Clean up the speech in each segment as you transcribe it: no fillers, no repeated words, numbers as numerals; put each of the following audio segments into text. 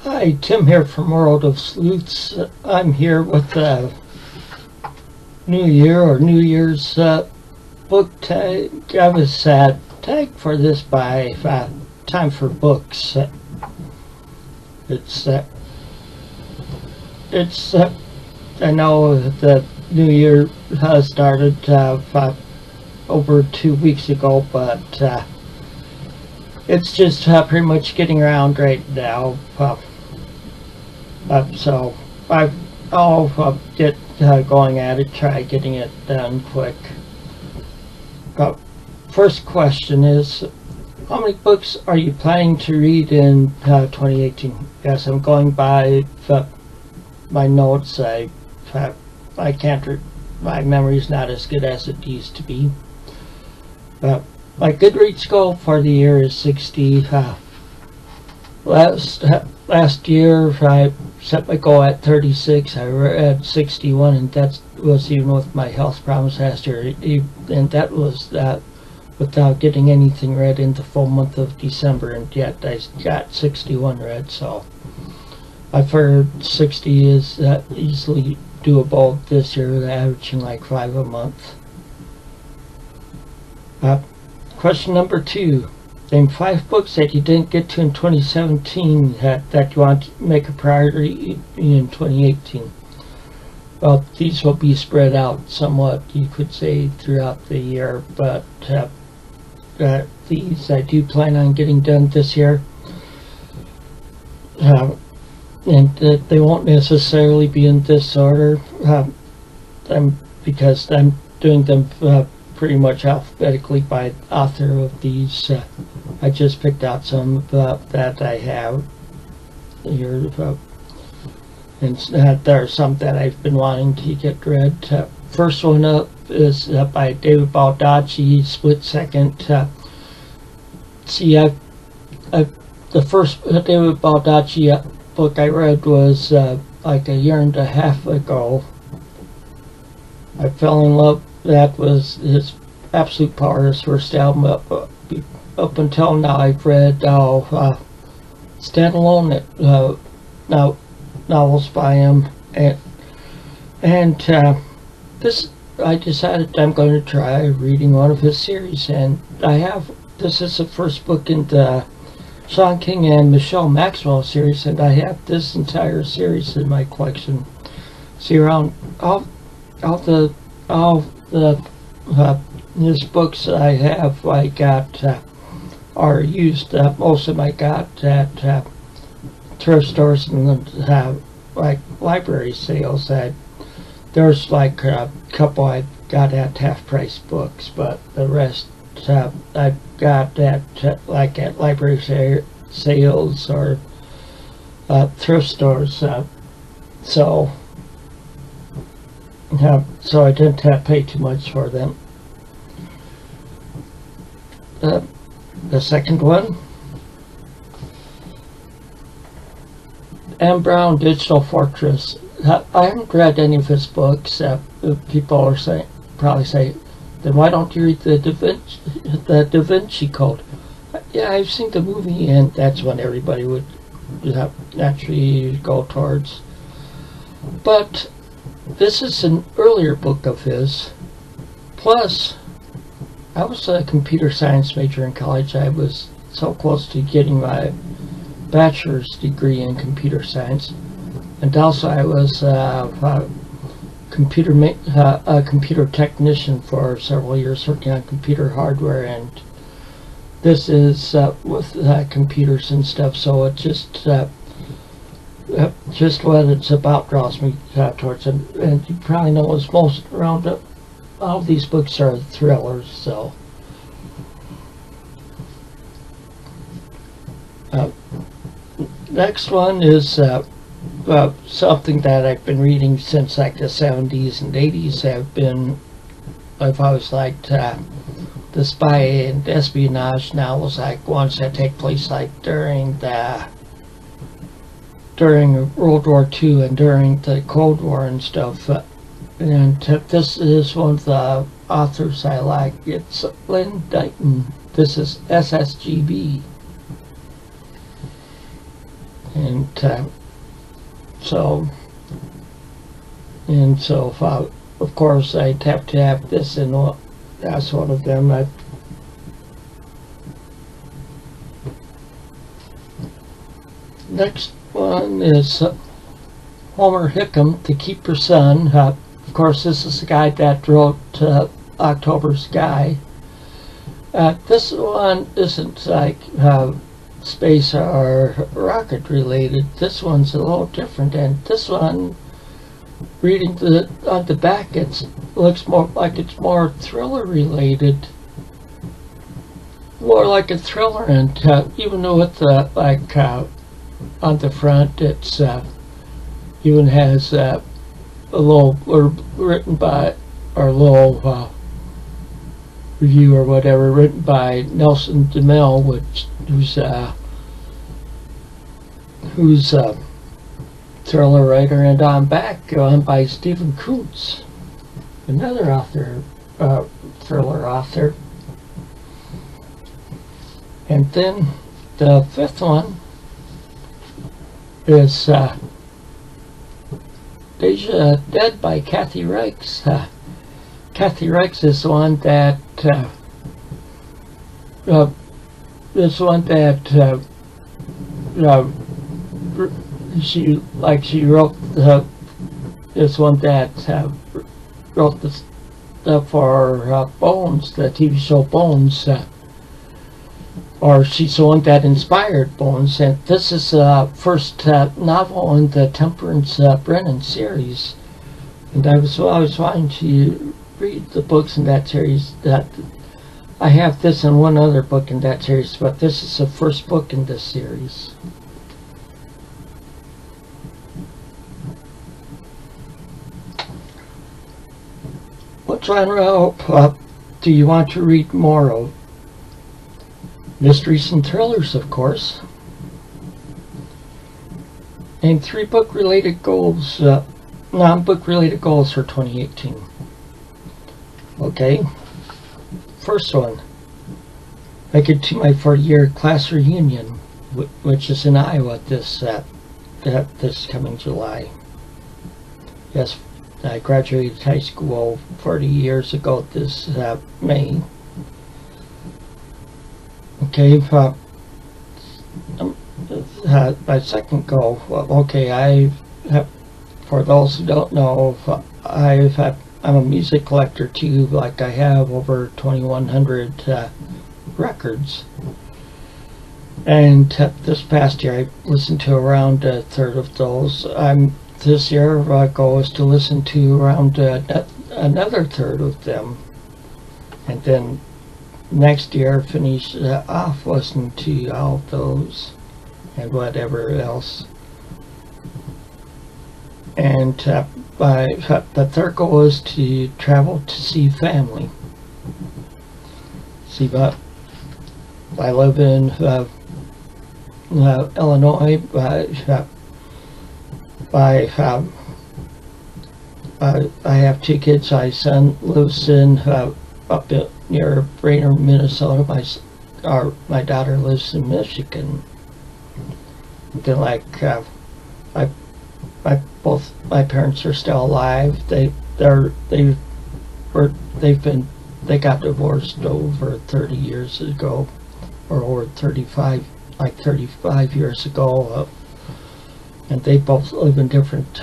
Hi, Tim here from World of Sleuths. I'm here with the New Year or New Year's book tag. I was tagged for this by Time for Books. It's I know the New Year has started over 2 weeks ago, but it's just pretty much getting around right now. So I'll get going at it, try getting it done quick. First question is, how many books are you planning to read in 2018? Yes, I'm going by my notes. I can't. My memory's not as good as it used to be. My Goodreads goal for the year is 60. Last year I set my goal at 36. I read 61, and that was even with my health problems last year. And that was without getting anything read in the full month of December, and yet I got 61 read. So I figured 60 is easily doable this year, averaging like 5 a month. Question number 2. Name 5 books that you didn't get to in 2017 that you want to make a priority in 2018. Well, these will be spread out somewhat, you could say, throughout the year, but these I do plan on getting done this year. And they won't necessarily be in this order, because I'm doing them pretty much alphabetically by author of these. I just picked out some that I have here, and there are some that I've been wanting to get read. First one up is by David Baldacci, Split Second. The first David Baldacci book I read was like a year and a half ago. I fell in love. That was his absolute power, his first album. Up until now, I've read standalone novels by him, and this I decided I'm going to try reading one of his series, and this is the first book in the Sean King and Michelle Maxwell series, and I have this entire series in my collection. See, around all his books I have, I got are used. Most of them I got at thrift stores and like library sales. There's like a couple I got at half-price books, but the rest I got at at library sales or thrift stores. So I didn't have to pay too much for them. The second one, M. Brown, Digital Fortress. I haven't read any of his books. People are probably say, then why don't you read the Da Vinci Code? Yeah, I've seen the movie, and that's what everybody would naturally go towards. But this is an earlier book of his. Plus, I was a computer science major in college. I was so close to getting my bachelor's degree in computer science, and also I was a computer technician for several years, working on computer hardware, and this is with computers and stuff. So it just what it's about draws me towards it. And you probably know as most around all of these books are thrillers. So next one is something that I've been reading since like the 70s and 80s. I've always liked the spy and espionage novels, like ones that take place like during World War II and during the Cold War and stuff. And this is one of the authors I like. It's Lynn Dighton. This is SSGB. And so if of course I'd have to have this, and that's one of them. Next one is Homer Hickam, To Keep Your Son. Of course, this is the guy that wrote October Sky. This one isn't like space or rocket related. This one's a little different, and this one, reading on the back, it looks more like it's more thriller related, more like a thriller. And even with the on the front, it's even has a little blurb written by, or a little review or whatever, written by Nelson DeMille, who's a thriller writer, and on back by Stephen Kuntz, another author, thriller author. And then the fifth one is Deja Dead by Kathy Reichs. Kathy Reichs is the one that she wrote this one that wrote the stuff for Bones, the TV show Bones, or she's the one that inspired Bones. And this is the first novel in the Temperance Brennan series, and I was wanting to read the books in that series. That I have this and one other book in that series, but this is the first book in this series. What genre do you want to read more of? Mysteries and thrillers, of course. And 3 book-related goals, non-book-related goals for 2018. Okay, first one, make it to my 40-year class reunion, which is in Iowa this coming July. Yes, I graduated high school 40 years ago this May. Okay, my second goal, okay, for those who don't know, I'm a music collector too. Like, I have over 2,100 records, and this past year I listened to around a third of those. This year my goal is to listen to around another third of them, and then next year finish off listening to all of those and whatever else. And the third goal is to travel to see family. See, but I live in Illinois. I have 2 kids. My son lives in up near Brainerd, Minnesota. My daughter lives in Michigan. Then, both my parents are still alive. They got divorced over 30 years ago, or over 35 years ago, and they both live in different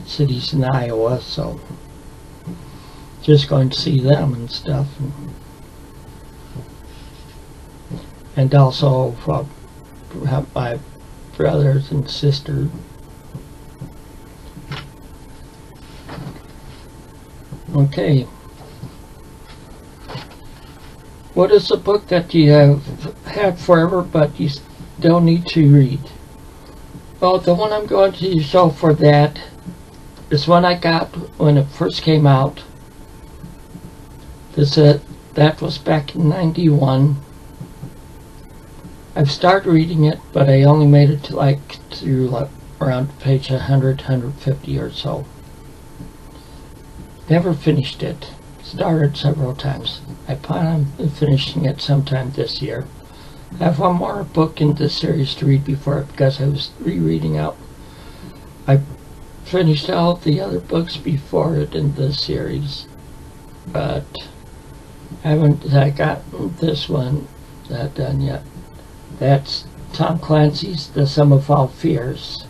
cities in Iowa. So just going to see them and stuff, and also have my brothers and sisters. Okay. What is a book that you have had forever but you still need to read? Well, the one I'm going to show for that is one I got when it first came out. That was back in '91. I've started reading it, but I only made it to around page 100, 150 or so. Never finished it. Started several times. I plan on finishing it sometime this year. I have one more book in this series to read before, because I was rereading out. I finished all the other books before it in this series, but I haven't gotten this one done yet. That's Tom Clancy's The Sum of All Fears.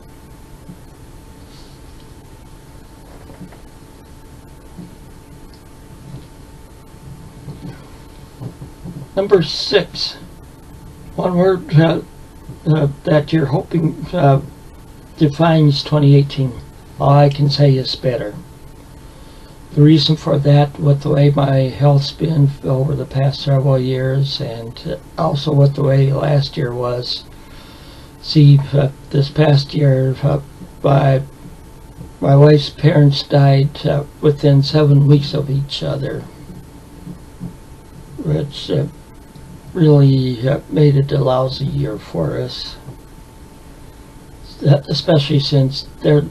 Number 6. One word that you're hoping defines 2018. All I can say is better. The reason for that, with the way my health's been over the past several years, and also with the way last year was. See, this past year, my wife's parents died within 7 weeks of each other, which really made it a lousy year for us, especially since they're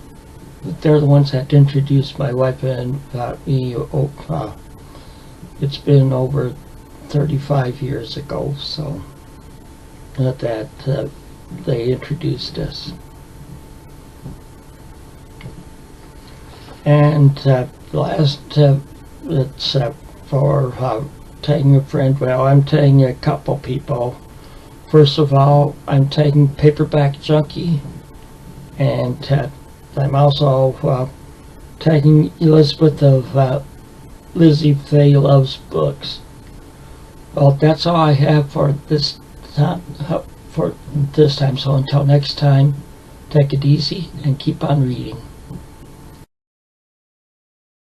the ones that introduced my wife and me. It's been over 35 years ago, so that they introduced us. And last, it's for taking a friend. Well, I'm taking a couple people. First of all, I'm taking Paperback Junky, and I'm also taking Elizabeth of LizziefayeLovesBooks. Well, that's all I have for this time. So until next time, take it easy and keep on reading.